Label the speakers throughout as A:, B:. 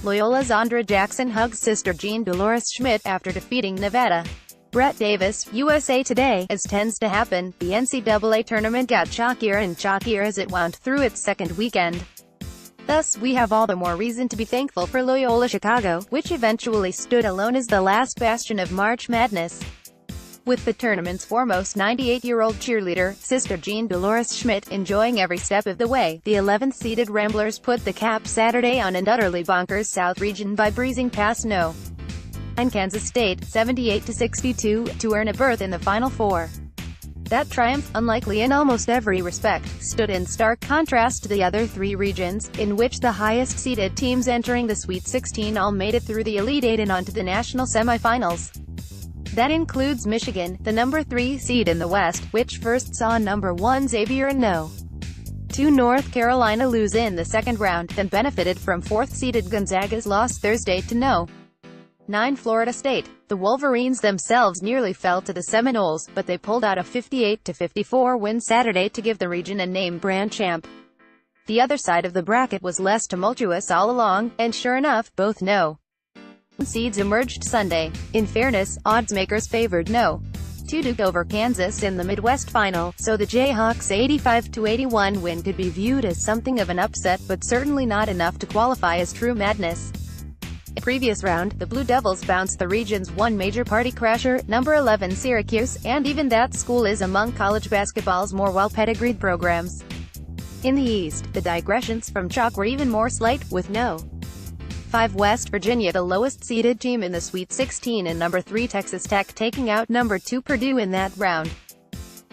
A: Loyola's Aundre Jackson hugs Sister Jean Dolores-Schmidt after defeating Nevada. Brett Davis, USA Today. As tends to happen, the NCAA tournament got chalkier and chalkier as it wound through its second weekend. Thus, we have all the more reason to be thankful for Loyola Chicago, which eventually stood alone as the last bastion of March Madness. With the tournament's foremost 98-year-old cheerleader, Sister Jean Dolores-Schmidt, enjoying every step of the way, the 11th-seeded Ramblers put the cap Saturday on an utterly bonkers South region by breezing past No. and Kansas State, 78-62, to earn a berth in the Final Four. That triumph, unlikely in almost every respect, stood in stark contrast to the other three regions, in which the highest-seeded teams entering the Sweet 16 all made it through the Elite Eight and onto the national semifinals. That includes Michigan, the number 3 seed in the West, which first saw number 1 Xavier and No. 2 North Carolina lose in the second round, then benefited from 4th-seeded Gonzaga's loss Thursday to No. 9 Florida State. The Wolverines themselves nearly fell to the Seminoles, but they pulled out a 58-54 win Saturday to give the region a name-brand champ. The other side of the bracket was less tumultuous all along, and sure enough, both No. seeds emerged Sunday. In fairness, odds makers favored No. 2 Duke over Kansas in the Midwest Final, so the Jayhawks' 85-81 win could be viewed as something of an upset, but certainly not enough to qualify as true madness. In the previous round, the Blue Devils bounced the region's one major party crasher, number 11 Syracuse, and even that school is among college basketball's more well-pedigreed programs. In the East, the digressions from chalk were even more slight, with No. 5 West Virginia the lowest-seeded team in the Sweet 16 and number 3 Texas Tech taking out number 2 Purdue in that round.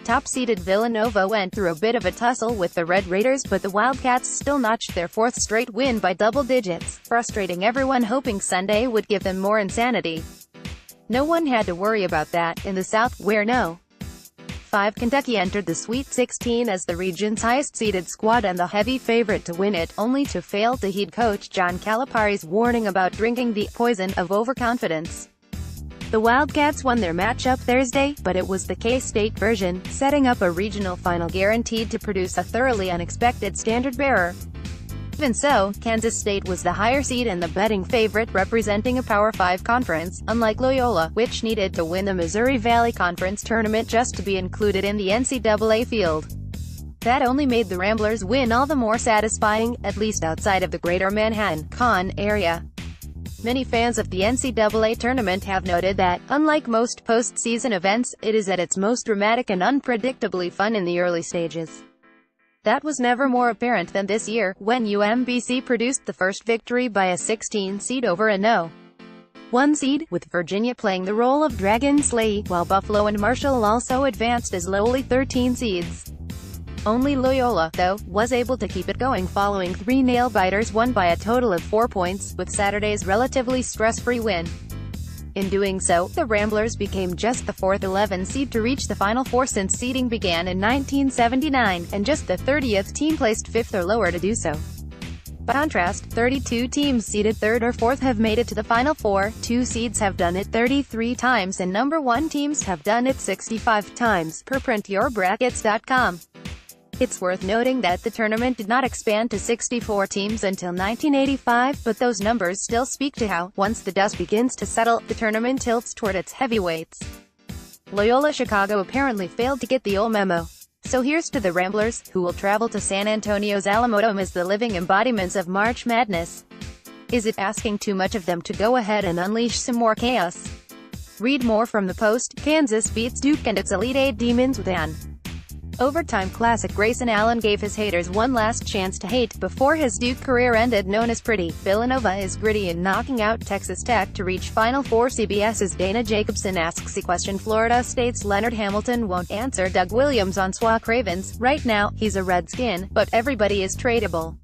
A: Top-seeded Villanova went through a bit of a tussle with the Red Raiders, but the Wildcats still notched their 4th straight win by double digits, frustrating everyone hoping Sunday would give them more insanity. No one had to worry about that in the South, where No. 5 Kentucky entered the Sweet 16 as the region's highest-seeded squad and the heavy favorite to win it, only to fail to heed coach John Calipari's warning about drinking the poison of overconfidence. The Wildcats won their matchup Thursday, but it was the K-State version, setting up a regional final guaranteed to produce a thoroughly unexpected standard-bearer. Even so, Kansas State was the higher seed and the betting favorite, representing a Power 5 conference, unlike Loyola, which needed to win the Missouri Valley Conference tournament just to be included in the NCAA field. That only made the Ramblers' win all the more satisfying, at least outside of the greater Manhattan area. Many fans of the NCAA tournament have noted that, unlike most postseason events, it is at its most dramatic and unpredictably fun in the early stages. That was never more apparent than this year, when UMBC produced the first victory by a 16 seed over a No. 1 seed, with Virginia playing the role of Dragon Slayer, while Buffalo and Marshall also advanced as lowly 13 seeds. Only Loyola, though, was able to keep it going following 3 nail-biters won by a total of 4 points, with Saturday's relatively stress-free win. In doing so, the Ramblers became just the 4th 11 seed to reach the Final Four since seeding began in 1979, and just the 30th team placed 5th or lower to do so. By contrast, 32 teams seeded 3rd or 4th have made it to the Final Four, 2 seeds have done it 33 times and number 1 teams have done it 65 times, per printyourbrackets.com. It's worth noting that the tournament did not expand to 64 teams until 1985, but those numbers still speak to how, once the dust begins to settle, the tournament tilts toward its heavyweights. Loyola Chicago apparently failed to get the old memo. So here's to the Ramblers, who will travel to San Antonio's Alamodome as the living embodiments of March Madness. Is it asking too much of them to go ahead and unleash some more chaos? Read more from the Post. Kansas beats Duke and its Elite Eight Demons with an overtime classic. Grayson Allen gave his haters one last chance to hate before his Duke career ended. Known as pretty, Villanova is gritty in knocking out Texas Tech to reach Final Four. CBS's Dana Jacobson asks a question. Florida State's Leonard Hamilton won't answer. Doug Williams on SWA Cravens. Right now, he's a Redskin, but everybody is tradable.